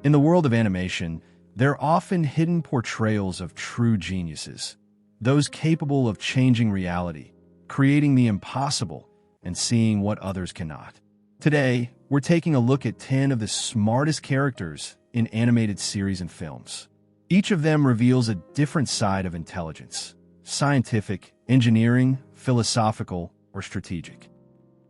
In the world of animation, there are often hidden portrayals of true geniuses, those capable of changing reality, creating the impossible, and seeing what others cannot. Today, we're taking a look at 10 of the smartest characters in animated series and films. Each of them reveals a different side of intelligence: scientific, engineering, philosophical, or strategic.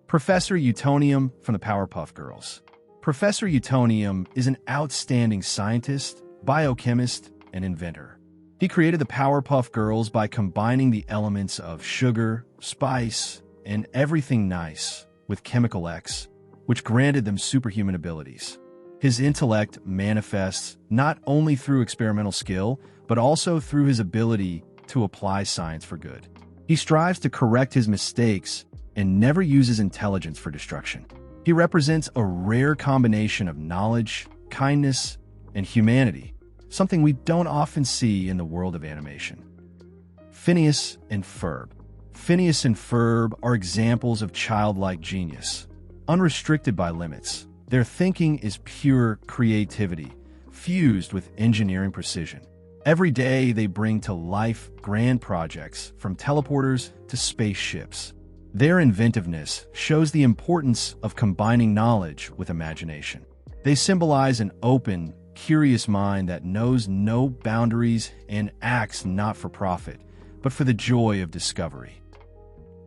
Professor Utonium from the Powerpuff Girls. Professor Utonium is an outstanding scientist, biochemist, and inventor. He created the Powerpuff Girls by combining the elements of sugar, spice, and everything nice with Chemical X, which granted them superhuman abilities. His intellect manifests not only through experimental skill, but also through his ability to apply science for good. He strives to correct his mistakes and never uses intelligence for destruction. He represents a rare combination of knowledge, kindness, and humanity, something we don't often see in the world of animation. Phineas and Ferb. Phineas and Ferb are examples of childlike genius, unrestricted by limits. Their thinking is pure creativity, fused with engineering precision. Every day they bring to life grand projects, from teleporters to spaceships. Their inventiveness shows the importance of combining knowledge with imagination. They symbolize an open, curious mind that knows no boundaries and acts not for profit, but for the joy of discovery.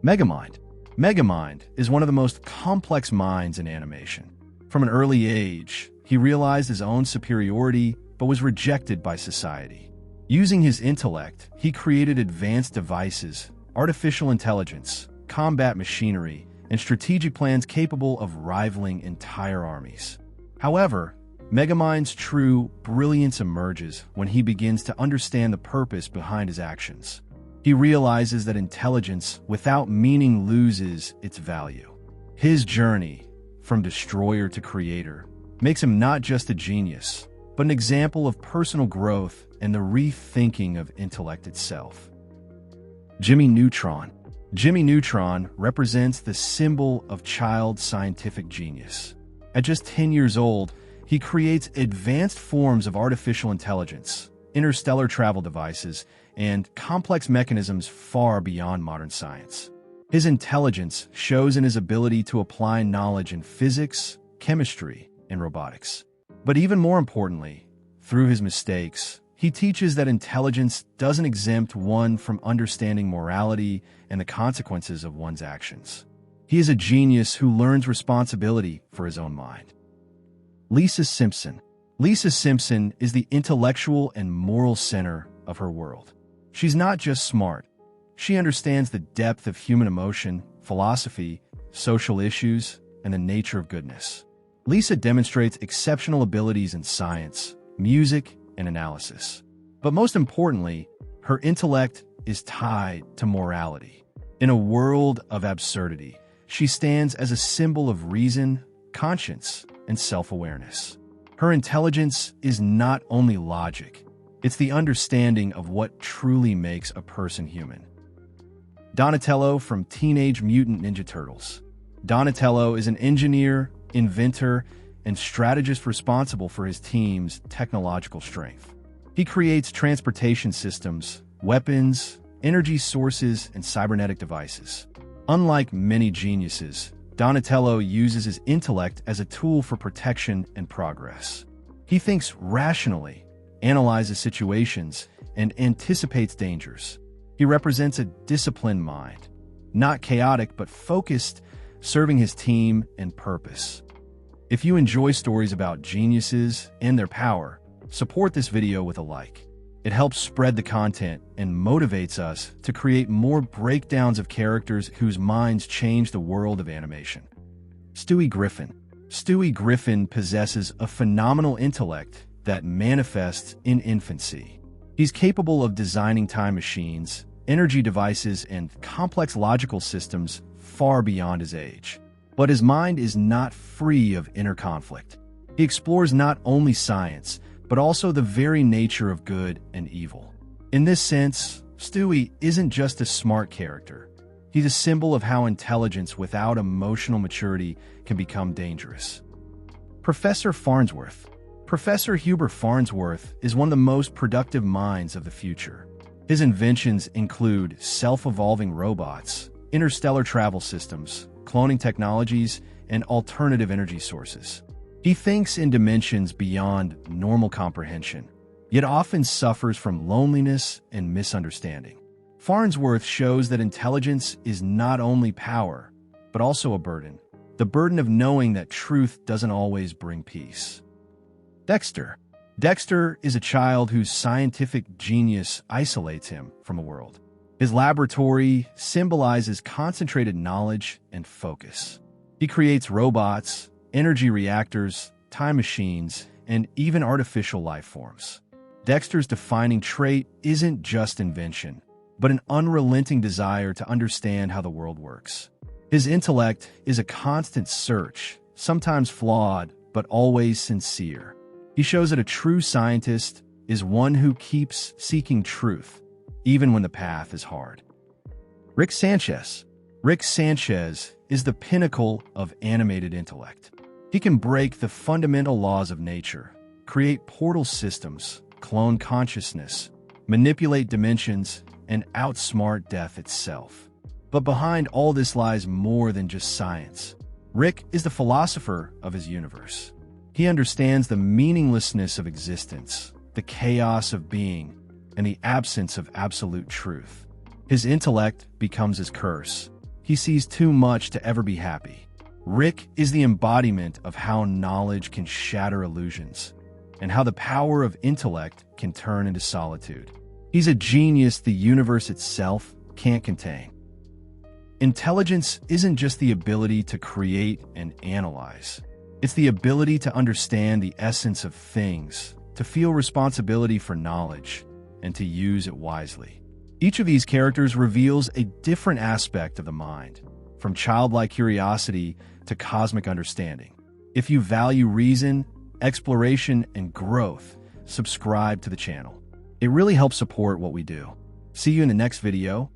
Megamind. Megamind is one of the most complex minds in animation. From an early age, he realized his own superiority but was rejected by society. Using his intellect, he created advanced devices, artificial intelligence, combat machinery, and strategic plans capable of rivaling entire armies. However, Megamind's true brilliance emerges when he begins to understand the purpose behind his actions. He realizes that intelligence without meaning loses its value. His journey, from destroyer to creator, makes him not just a genius, but an example of personal growth and the rethinking of intellect itself. Jimmy Neutron. Jimmy Neutron represents the symbol of child scientific genius. At just 10 years old, he creates advanced forms of artificial intelligence, interstellar travel devices, and complex mechanisms far beyond modern science. His intelligence shows in his ability to apply knowledge in physics, chemistry, and robotics. But even more importantly, through his mistakes, he teaches that intelligence doesn't exempt one from understanding morality and the consequences of one's actions. He is a genius who learns responsibility for his own mind. Lisa Simpson. Lisa Simpson is the intellectual and moral center of her world. She's not just smart. She understands the depth of human emotion, philosophy, social issues, and the nature of goodness. Lisa demonstrates exceptional abilities in science, music, and analysis. But most importantly, her intellect is tied to morality. In a world of absurdity, she stands as a symbol of reason, conscience, and self-awareness. Her intelligence is not only logic, it's the understanding of what truly makes a person human. Donatello from Teenage Mutant Ninja Turtles. Donatello is an engineer, inventor, and strategist responsible for his team's technological strength. He creates transportation systems, weapons, energy sources, and cybernetic devices. Unlike many geniuses, Donatello uses his intellect as a tool for protection and progress. He thinks rationally, analyzes situations, and anticipates dangers. He represents a disciplined mind, not chaotic but focused, serving his team and purpose. If you enjoy stories about geniuses and their power, support this video with a like. It helps spread the content and motivates us to create more breakdowns of characters whose minds change the world of animation. Stewie Griffin. Stewie Griffin possesses a phenomenal intellect that manifests in infancy. He's capable of designing time machines, energy devices, and complex logical systems far beyond his age. But his mind is not free of inner conflict. He explores not only science, but also the very nature of good and evil. In this sense, Stewie isn't just a smart character. He's a symbol of how intelligence without emotional maturity can become dangerous. Professor Farnsworth. Professor Hubert Farnsworth is one of the most productive minds of the future. His inventions include self-evolving robots, interstellar travel systems, cloning technologies, and alternative energy sources. He thinks in dimensions beyond normal comprehension, yet often suffers from loneliness and misunderstanding. Farnsworth shows that intelligence is not only power, but also a burden. The burden of knowing that truth doesn't always bring peace. Dexter. Dexter is a child whose scientific genius isolates him from the world. His laboratory symbolizes concentrated knowledge and focus. He creates robots, energy reactors, time machines, and even artificial life forms. Dexter's defining trait isn't just invention, but an unrelenting desire to understand how the world works. His intellect is a constant search, sometimes flawed, but always sincere. He shows that a true scientist is one who keeps seeking truth, even when the path is hard. Rick Sanchez. Rick Sanchez is the pinnacle of animated intellect. He can break the fundamental laws of nature, create portal systems, clone consciousness, manipulate dimensions, and outsmart death itself. But behind all this lies more than just science. Rick is the philosopher of his universe. He understands the meaninglessness of existence, the chaos of being, and the absence of absolute truth. His intellect becomes his curse. He sees too much to ever be happy. Rick is the embodiment of how knowledge can shatter illusions, and how the power of intellect can turn into solitude. He's a genius the universe itself can't contain. Intelligence isn't just the ability to create and analyze. It's the ability to understand the essence of things, to feel responsibility for knowledge, and to use it wisely. Each of these characters reveals a different aspect of the mind, from childlike curiosity to cosmic understanding. If you value reason, exploration, and growth, subscribe to the channel. It really helps support what we do. See you in the next video.